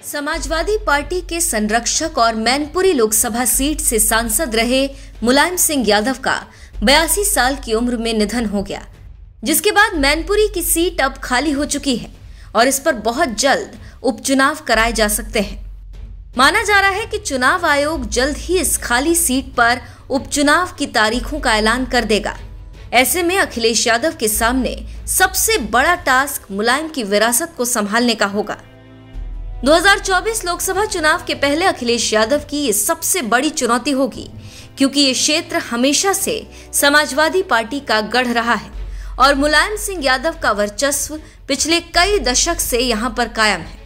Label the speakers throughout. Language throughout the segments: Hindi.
Speaker 1: समाजवादी पार्टी के संरक्षक और मैनपुरी लोकसभा सीट से सांसद रहे मुलायम सिंह यादव का 82 साल की उम्र में निधन हो गया, जिसके बाद मैनपुरी की सीट अब खाली हो चुकी है और इस पर बहुत जल्द उपचुनाव कराए जा सकते हैं। माना जा रहा है कि चुनाव आयोग जल्द ही इस खाली सीट पर उपचुनाव की तारीखों का ऐलान कर देगा। ऐसे में अखिलेश यादव के सामने सबसे बड़ा टास्क मुलायम की विरासत को संभालने का होगा। 2024 लोकसभा चुनाव के पहले अखिलेश यादव की ये सबसे बड़ी चुनौती होगी, क्योंकि ये क्षेत्र हमेशा से समाजवादी पार्टी का गढ़ रहा है और मुलायम सिंह यादव का वर्चस्व पिछले कई दशक से यहाँ पर कायम है।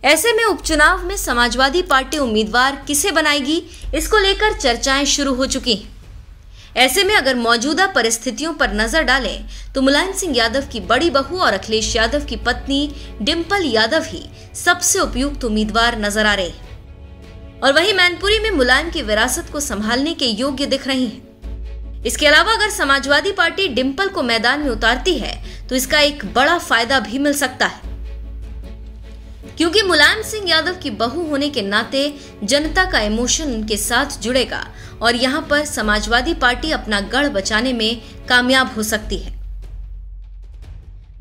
Speaker 1: ऐसे में उपचुनाव में समाजवादी पार्टी उम्मीदवार किसे बनाएगी, इसको लेकर चर्चाएं शुरू हो चुकी हैं। ऐसे में अगर मौजूदा परिस्थितियों पर नजर डालें तो मुलायम सिंह यादव की बड़ी बहू और अखिलेश यादव की पत्नी डिंपल यादव ही सबसे उपयुक्त उम्मीदवार नजर आ रहे हैं और वहीं मैनपुरी में मुलायम की विरासत को संभालने के योग्य दिख रही हैं। इसके अलावा अगर समाजवादी पार्टी डिंपल को मैदान में उतारती है तो इसका एक बड़ा फायदा भी मिल सकता है, क्योंकि मुलायम सिंह यादव की बहू होने के नाते जनता का इमोशन उनके साथ जुड़ेगा और यहां पर समाजवादी पार्टी अपना गढ़ बचाने में कामयाब हो सकती है।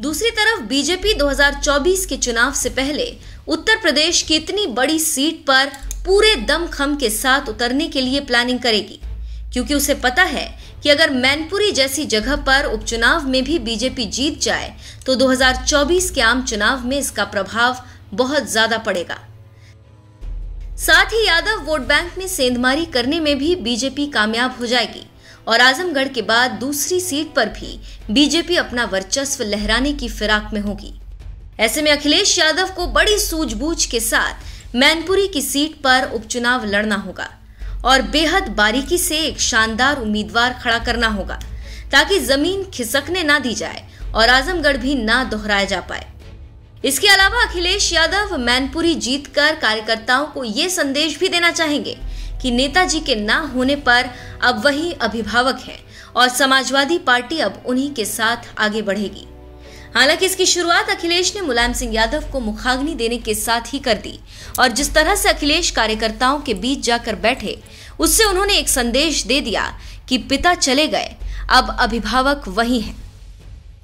Speaker 1: दूसरी तरफ बीजेपी 2024 के चुनाव से पहले उत्तर प्रदेश की इतनी बड़ी सीट पर पूरे दमखम के साथ उतरने के लिए प्लानिंग करेगी, क्योंकि उसे पता है कि अगर मैनपुरी जैसी जगह पर उपचुनाव में भी बीजेपी जीत जाए तो 2024 के आम चुनाव में इसका प्रभाव बहुत ज्यादा पड़ेगा। साथ ही यादव वोट बैंक में सेंधमारी करने में भी बीजेपी कामयाब हो जाएगी और आजमगढ़ के बाद दूसरी सीट पर भी बीजेपी अपना वर्चस्व लहराने की फिराक में होगी। ऐसे में अखिलेश यादव को बड़ी सूझबूझ के साथ मैनपुरी की सीट पर उपचुनाव लड़ना होगा और बेहद बारीकी से एक शानदार उम्मीदवार खड़ा करना होगा, ताकि जमीन खिसकने ना दी जाए और आजमगढ़ भी ना दोहराया जा पाए। इसके अलावा अखिलेश यादव मैनपुरी जीतकर कार्यकर्ताओं को ये संदेश भी देना चाहेंगे कि नेताजी के ना होने पर अब वही अभिभावक हैं और समाजवादी पार्टी अब उन्हीं के साथ आगे बढ़ेगी। हालांकि इसकी शुरुआत अखिलेश ने मुलायम सिंह यादव को मुखाग्नि देने के साथ ही कर दी और जिस तरह से अखिलेश कार्यकर्ताओं के बीच जाकर बैठे, उससे उन्होंने एक संदेश दे दिया कि पिता चले गए, अब अभिभावक वही हैं।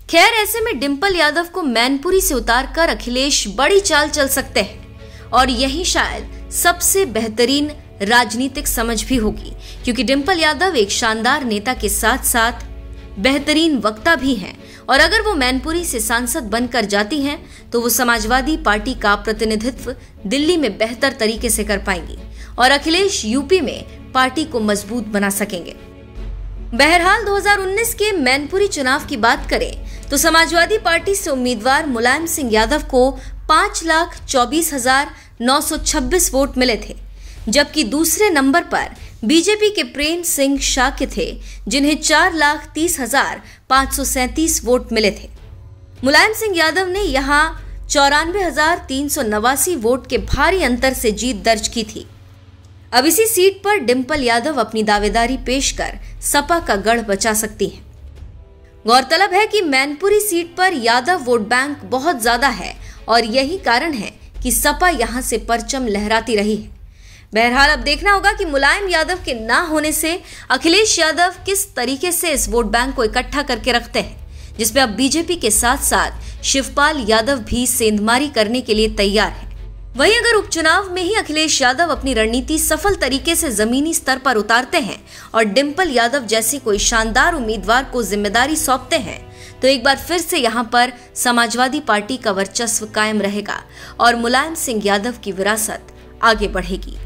Speaker 1: खैर, ऐसे में डिंपल यादव को मैनपुरी से उतारकर अखिलेश बड़ी चाल चल सकते हैं और यही शायद सबसे बेहतरीन राजनीतिक समझ भी होगी, क्योंकि डिंपल यादव एक शानदार नेता के साथ साथ बेहतरीन वक्ता भी हैं और अगर वो मैनपुरी से सांसद बनकर जाती हैं तो वो समाजवादी पार्टी का प्रतिनिधित्व दिल्ली में बेहतर तरीके से कर पाएंगी और अखिलेश यूपी में पार्टी को मजबूत बना सकेंगे। बहरहाल 2019 के मैनपुरी चुनाव की बात करें तो समाजवादी पार्टी से उम्मीदवार मुलायम सिंह यादव को 5,24,926 वोट मिले थे, जबकि दूसरे नंबर पर बीजेपी के प्रेम सिंह शाक्य थे, जिन्हें 4,30,537 वोट मिले थे। मुलायम सिंह यादव ने यहां 94,389 वोट के भारी अंतर से जीत दर्ज की थी। अब इसी सीट पर डिंपल यादव अपनी दावेदारी पेश कर सपा का गढ़ बचा सकती हैं। गौरतलब है कि मैनपुरी सीट पर यादव वोट बैंक बहुत ज्यादा है और यही कारण है कि सपा यहां से परचम लहराती रही है। बहरहाल अब देखना होगा कि मुलायम यादव के ना होने से अखिलेश यादव किस तरीके से इस वोट बैंक को इकट्ठा करके रखते हैं, जिसमें अब बीजेपी के साथ साथ शिवपाल यादव भी सेंधमारी करने के लिए तैयार है। वहीं अगर उपचुनाव में ही अखिलेश यादव अपनी रणनीति सफल तरीके से जमीनी स्तर पर उतारते हैं और डिंपल यादव जैसे कोई शानदार उम्मीदवार को जिम्मेदारी सौंपते हैं तो एक बार फिर से यहां पर समाजवादी पार्टी का वर्चस्व कायम रहेगा और मुलायम सिंह यादव की विरासत आगे बढ़ेगी।